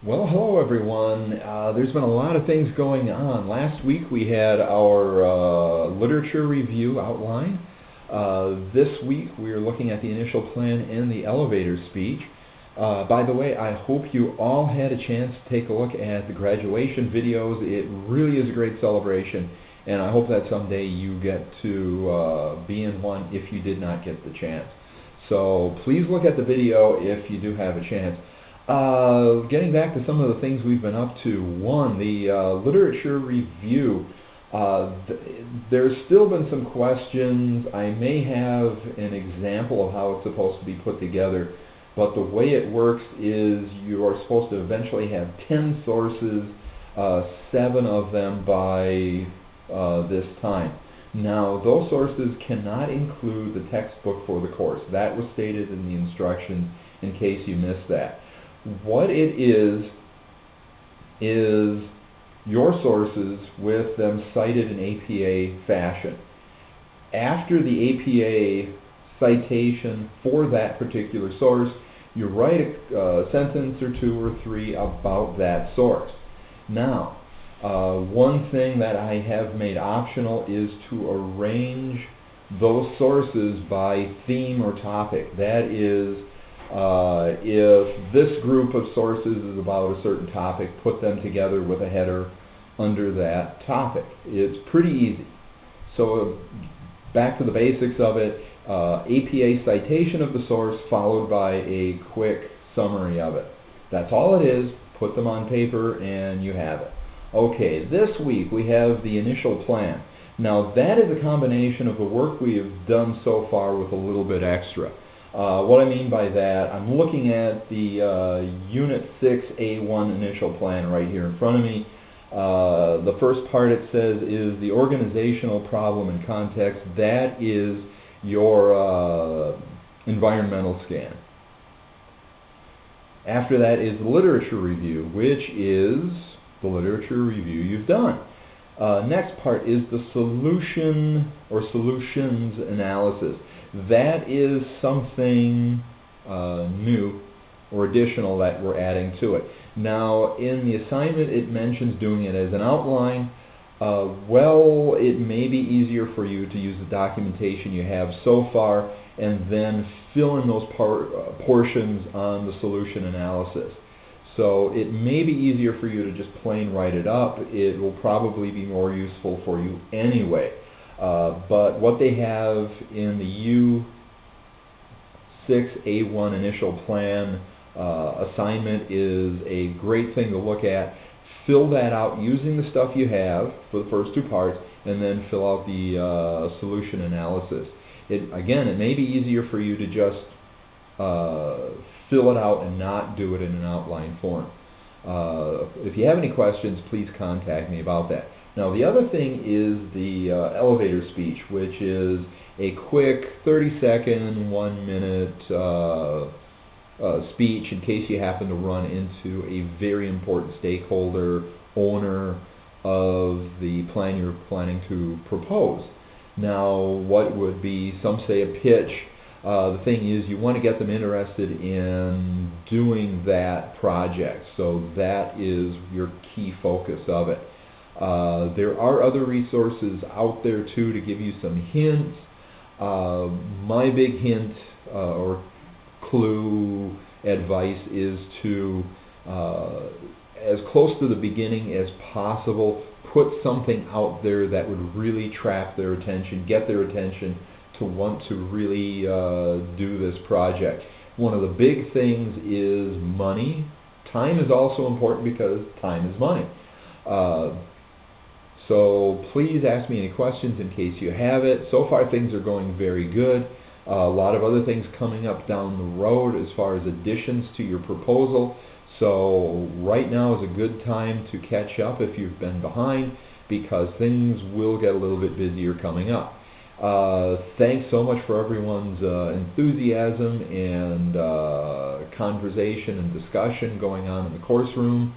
Well, hello everyone. There's been a lot of things going on. Last week we had our literature review outline. This week we are looking at the initial plan and the elevator speech. By the way, I hope you all had a chance to take a look at the graduation videos. It really is a great celebration, and I hope that someday you get to be in one if you did not get the chance. So please look at the video if you do have a chance. Getting back to some of the things we've been up to. One, the literature review. There's still been some questions. I may have an example of how it's supposed to be put together, but the way it works is you are supposed to eventually have 10 sources, 7 of them by this time. Now, those sources cannot include the textbook for the course. That was stated in the instructions in case you missed that. What it is your sources with them cited in APA fashion. After the APA citation for that particular source, you write a sentence or 2 or 3 about that source. Now, one thing that I have made optional is to arrange those sources by theme or topic. That is, if this group of sources is about a certain topic, put them together with a header under that topic. It's pretty easy. So back to the basics of it, APA citation of the source followed by a quick summary of it. That's all it is. Put them on paper and you have it. Okay, this week we have the initial plan. Now that is a combination of the work we have done so far with a little bit extra. What I mean by that, I'm looking at the Unit 6A1 initial plan right here in front of me. The first part it says is the organizational problem and context. That is your environmental scan. After that is the literature review, which is the literature review you've done. Next part is the solution or solutions analysis. That is something new or additional that we're adding to it. Now, in the assignment, it mentions doing it as an outline. Well, it may be easier for you to use the documentation you have so far and then fill in those portions on the solution analysis. So it may be easier for you to just plain write it up. It will probably be more useful for you anyway. But what they have in the U6A1 initial plan assignment is a great thing to look at. Fill that out using the stuff you have for the first 2 parts, and then fill out the solution analysis. Again, it may be easier for you to just fill it out and not do it in an outline form. If you have any questions, please contact me about that. Now, the other thing is the elevator speech, which is a quick 30-second, 1-minute speech in case you happen to run into a very important stakeholder, owner of the plan you're planning to propose. Now, what would be, some say, a pitch. The thing is, you want to get them interested in doing that project. So that is your key focus of it. There are other resources out there too to give you some hints. My big hint or clue advice is to, as close to the beginning as possible, put something out there that would really trap their attention, get their attention to want to really do this project. One of the big things is money. Time is also important because time is money. So please ask me any questions in case you have it. So far things are going very good. A lot of other things coming up down the road as far as additions to your proposal. So right now is a good time to catch up if you've been behind, because things will get a little bit busier coming up. Thanks so much for everyone's enthusiasm and conversation and discussion going on in the course room.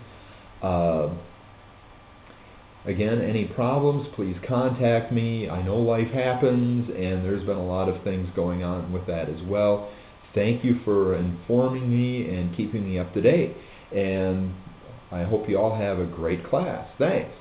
Again, any problems, please contact me. I know life happens, and there's been a lot of things going on with that as well. Thank you for informing me and keeping me up to date. And I hope you all have a great class. Thanks.